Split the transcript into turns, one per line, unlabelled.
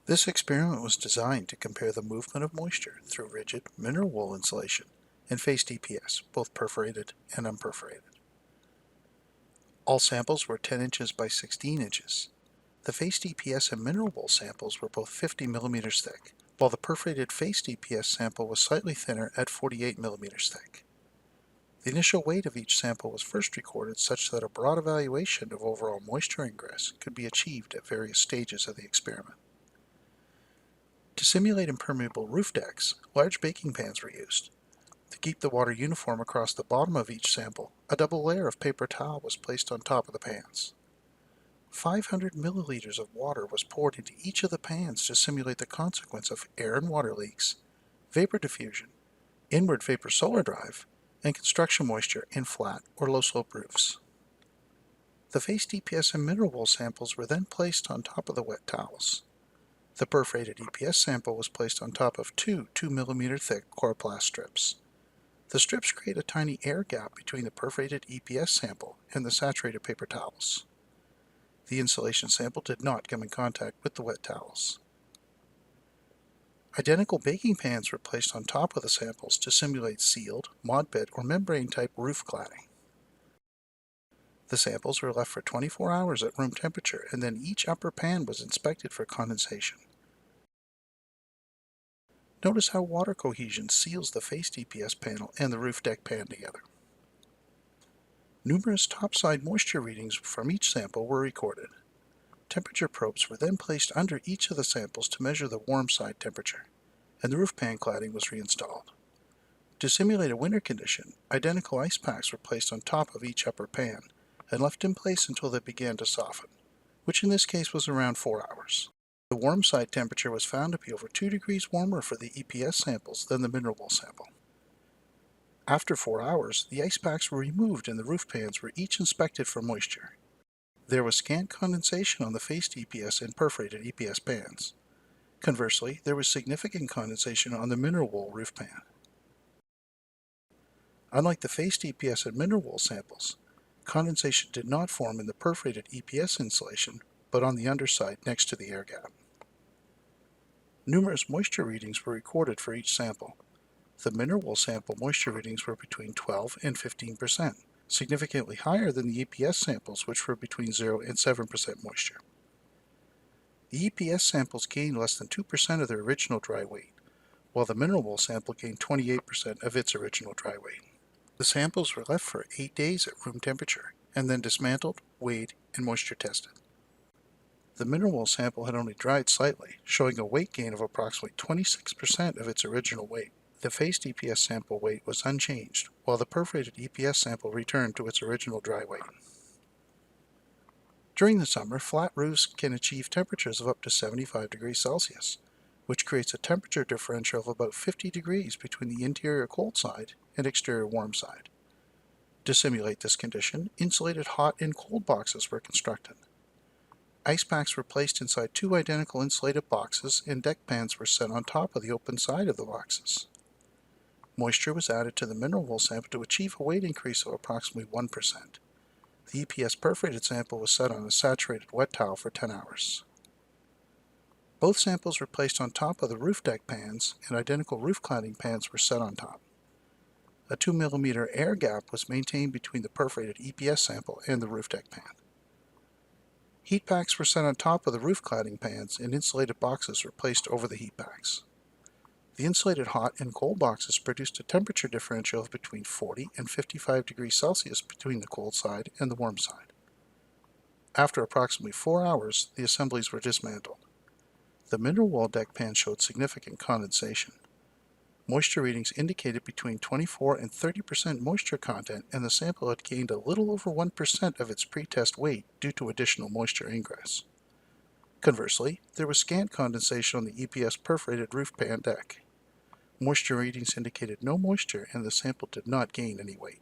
This experiment was designed to compare the movement of moisture through rigid mineral wool insulation and phased EPS, both perforated and unperforated. All samples were 10 inches by 16 inches. The phased EPS and mineral wool samples were both 50 millimeters thick, while the perforated phased EPS sample was slightly thinner at 48 millimeters thick. The initial weight of each sample was first recorded such that a broad evaluation of overall moisture ingress could be achieved at various stages of the experiment. To simulate impermeable roof decks, large baking pans were used. To keep the water uniform across the bottom of each sample, a double layer of paper towel was placed on top of the pans. 500 milliliters of water was poured into each of the pans to simulate the consequence of air and water leaks, vapor diffusion, inward vapor solar drive, and construction moisture in flat or low-slope roofs. The phased EPS and mineral wool samples were then placed on top of the wet towels. The perforated EPS sample was placed on top of two 2 millimeter thick coroplast strips. The strips create a tiny air gap between the perforated EPS sample and the saturated paper towels. The insulation sample did not come in contact with the wet towels. Identical baking pans were placed on top of the samples to simulate sealed, mod bed, or membrane-type roof cladding. The samples were left for 24 hours at room temperature, and then each upper pan was inspected for condensation. Notice how water cohesion seals the phased EPS panel and the roof deck pan together. Numerous topside moisture readings from each sample were recorded. Temperature probes were then placed under each of the samples to measure the warm side temperature, and the roof pan cladding was reinstalled. To simulate a winter condition, identical ice packs were placed on top of each upper pan and left in place until they began to soften, which in this case was around 4 hours. The warm side temperature was found to be over 2 degrees warmer for the EPS samples than the mineral wool sample. After 4 hours, the ice packs were removed and the roof pans were each inspected for moisture. There was scant condensation on the phased EPS and perforated EPS pans. Conversely, there was significant condensation on the mineral wool roof pan. Unlike the phased EPS and mineral wool samples, condensation did not form in the perforated EPS insulation, but on the underside next to the air gap. Numerous moisture readings were recorded for each sample. The mineral wool sample moisture readings were between 12 and 15%, significantly higher than the EPS samples, which were between 0 and 7% moisture. The EPS samples gained less than 2% of their original dry weight, while the mineral wool sample gained 28% of its original dry weight. The samples were left for 8 days at room temperature, and then dismantled, weighed, and moisture tested. The mineral wool sample had only dried slightly, showing a weight gain of approximately 26% of its original weight. The phased EPS sample weight was unchanged, while the perforated EPS sample returned to its original dry weight. During the summer, flat roofs can achieve temperatures of up to 75 degrees Celsius, which creates a temperature differential of about 50 degrees between the interior cold side and exterior warm side. To simulate this condition, insulated hot and cold boxes were constructed. Ice packs were placed inside two identical insulated boxes, and deck pans were set on top of the open side of the boxes. Moisture was added to the mineral wool sample to achieve a weight increase of approximately 1%. The EPS perforated sample was set on a saturated wet towel for 10 hours. Both samples were placed on top of the roof deck pans, and identical roof cladding pans were set on top. A 2 millimeter air gap was maintained between the perforated EPS sample and the roof deck pan. Heat packs were set on top of the roof cladding pans, and insulated boxes were placed over the heat packs. The insulated hot and cold boxes produced a temperature differential of between 40 and 55 degrees Celsius between the cold side and the warm side. After approximately 4 hours, the assemblies were dismantled. The mineral wool deck pan showed significant condensation. Moisture readings indicated between 24 and 30% moisture content, and the sample had gained a little over 1% of its pretest weight due to additional moisture ingress. Conversely, there was scant condensation on the EPS perforated roof pan deck. Moisture readings indicated no moisture, and the sample did not gain any weight.